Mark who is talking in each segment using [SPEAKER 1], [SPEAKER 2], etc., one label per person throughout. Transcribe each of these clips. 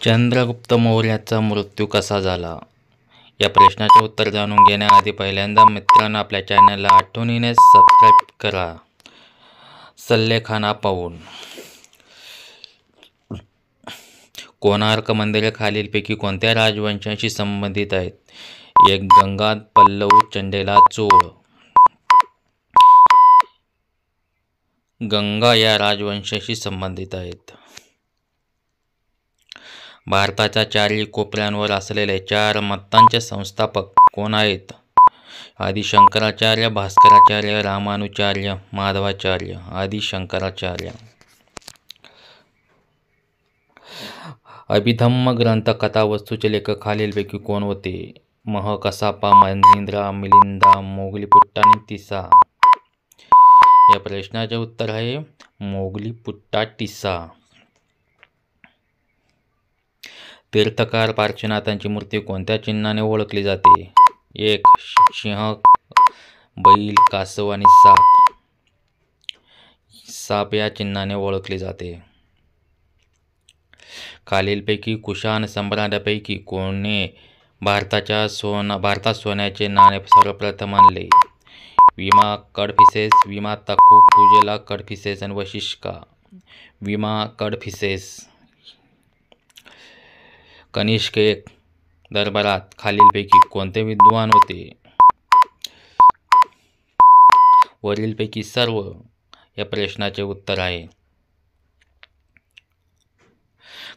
[SPEAKER 1] चंद्रगुप्त मौर्याचा मृत्यू कसा झाला? या प्रश्नाचे उत्तर जाणून घेण्याआधी पहिल्यांदा मित्रांनो आपल्या चॅनलला आठवणीने सबस्क्राईब करा. सल्लेखाना पाहून कोणार्क मंदिरे खालीलपैकी कोणत्या राजवंशाशी संबंधित आहेत? 1. गंगा, पल्लव, चंदेल, चोळ. गंगा या राजवंशाशी संबंधित आहेत. भारताच्या चारही कोपऱ्यांवर असलेले 4 मठांचे संस्थापक कोण आहेत? आदि शंकराचार्य, भास्कराचार्य, रामानुजाचार्य, माधवाचार्य. आदि शंकराचार्य. अभिधम्म ग्रंथ कथावस्तूचे लेखक खालीलपैकी कोण होते? मह, कसापा, मनिंद्रा, मिलिंदा, मोगलीपुट्टा, तिस्सा. या प्रश्नाचे उत्तर आहे मोगलीपुट्टा टिस्सा. तीर्थकार पार्श्वनाथांची मूर्ती कोणत्या चिन्हाने ओळखली जाते? 1. सिंह, बैल, कासव आणि साप. साप या चिन्हाने ओळखली जाते. खालीलपैकी कुशाण सम्राटांपैकी कोणी भारतात सोन्याचे नाणे सर्वप्रथम आणले? विमा कडफिसेस, विमा तकू, कुजेला कडफिसेस आणि वशिष्का. विमा कडफिसेस. कनिष्क एक दरबारात खालीलपैकी कोणते विद्वान होते? वरीलपैकी सर्व. या प्रश्नाचे उत्तर आहे.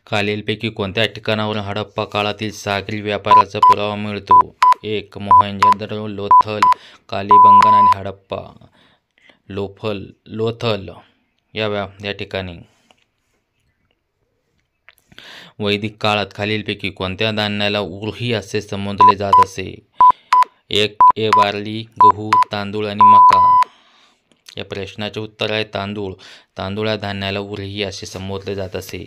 [SPEAKER 1] खालीलपैकी कोणत्या ठिकाणावरून हडप्पा काळातील सागरी व्यापाराचा पुरावा मिळतो? 1. मोहेंजोदडो, लोथल, कालिबंगन आणि हडप्पा. लोथल या ठिकाणी. वैदिक काळात खालीलपैकी कोणत्या धान्याला उर्ही असे संबोधले जात असे? 1. बार्ली, गहू, तांदूळ आणि मका. या प्रश्नाचे उत्तर आहे तांदूळ. तांदूळ या धान्याला उर्ही असे संबोधले जात असे.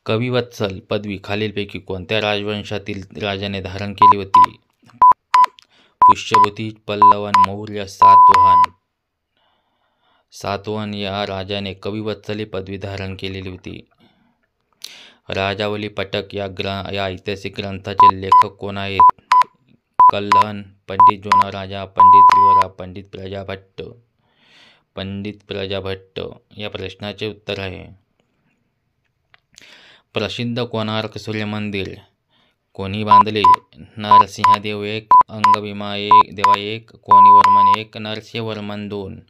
[SPEAKER 1] कविवत्सल पदवी खालीलपैकी कोणत्या राजवंशातील राजाने धारण केली होती? पुष्यभूती, पल्लव आणि मौर्य. सातवहन या राजाने कविवत्सली पदवी धारण केलेली होती. राजावली पटक या ऐतिहासिक ग्रंथाचे लेखक कोण आहेत? कल्हण, पंडित जोनाराजा, पंडित त्रिवरा, पंडित प्रजाभट्ट. या प्रश्नाचे उत्तर आहे. प्रसिद्ध कोणार्क सूर्यमंदिर कोणी बांधले? नरसिंहदेव 1, अंगभीमा देवा 1, कोणीवर्मन 1, नरसिंहवर्मन 2.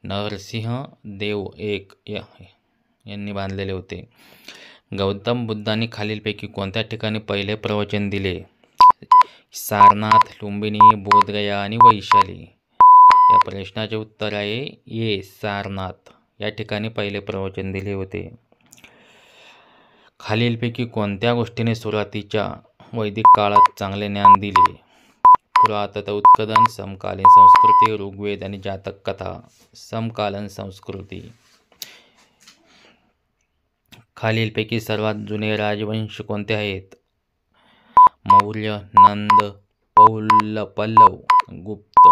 [SPEAKER 1] नरसिंहदेव 1 यांनी बांधलेले होते. गौतम बुद्धांनी खालीलपैकी कोणत्या ठिकाणी पहिले प्रवचन दिले? सारनाथ, लुंबिनी, बोधगया आणि वैशाली. या प्रश्नाचे उत्तर आहे सारनाथ या ठिकाणी पहिले प्रवचन दिले होते. खालीलपैकी कोणत्या गोष्टीने सुरुवातीच्या वैदिक काळात चांगले ज्ञान दिले? पुरातत्व उत्खनन, समकालीन संस्कृती, ऋग्वेद आणि जातक कथा. समकालीन संस्कृती. खालीलपैकी सर्वात जुने राजवंश कोणते आहेत? मौर्य, नंद, पल्लव, गुप्त.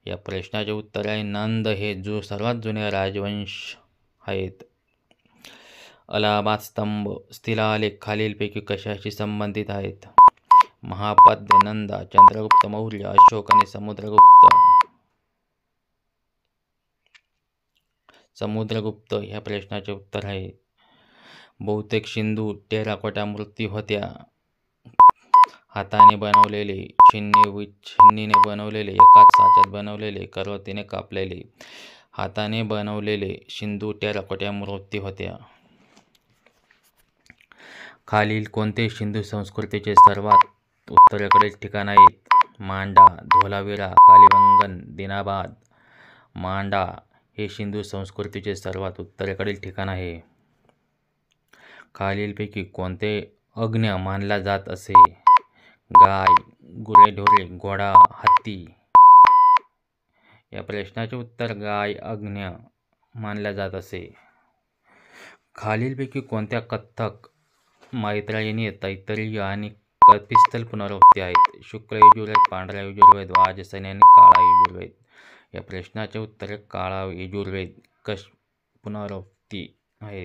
[SPEAKER 1] या प्रश्नाचे उत्तर आहे नंद हे सर्वात जुने राजवंश आहेत. अलाहाबाद स्तंभ शिलालेख खालीलपैकी कशाशी संबंधित आहेत? महापद्य, नंदा, चंद्रगुप्त मौर्य, अशोक आणि समुद्रगुप्त. या प्रश्नाचे उत्तर आहे. बहुतेक सिंधू टेराकोटा मूर्ती होत्या. हाताने बनवलेले, छिन्नीने बनवलेले, एकाच साच्यात बनवलेले, करवतीने कापलेले. हाताने बनवलेले सिंधू टेराकोटा मूर्ती होत्या. खालील कोणते सिंधू संस्कृतीचे सर्वात उत्तरेकडील ठिकाण आहेत? मांडा, धोलावीरा, कालिबंगन, दिनाबाद. मांडा हे सिंधू संस्कृतीचे सर्वात उत्तरेकडील ठिकाण आहे. खालीलपैकी कोणते अग्न्य मानला जात असे? गाय, गुरेढोरे, घोडा, हत्ती. या प्रश्नाचे उत्तर गाय अग्न्य मानला जात असे. खालीलपैकी कोणत्या कथ्थक मैत्रायणी, तैत्तिरीय आणि कल्पिस्थल पुनरावृत्ती आहेत? शुक्ल यजुर्वेद, पांढरा यजुर्वेद, वाजसनेय आणि काळा यजुर्वेद. या प्रश्नाचे उत्तर काळा यजुर्वेद पुनरावृत्ती आहेत.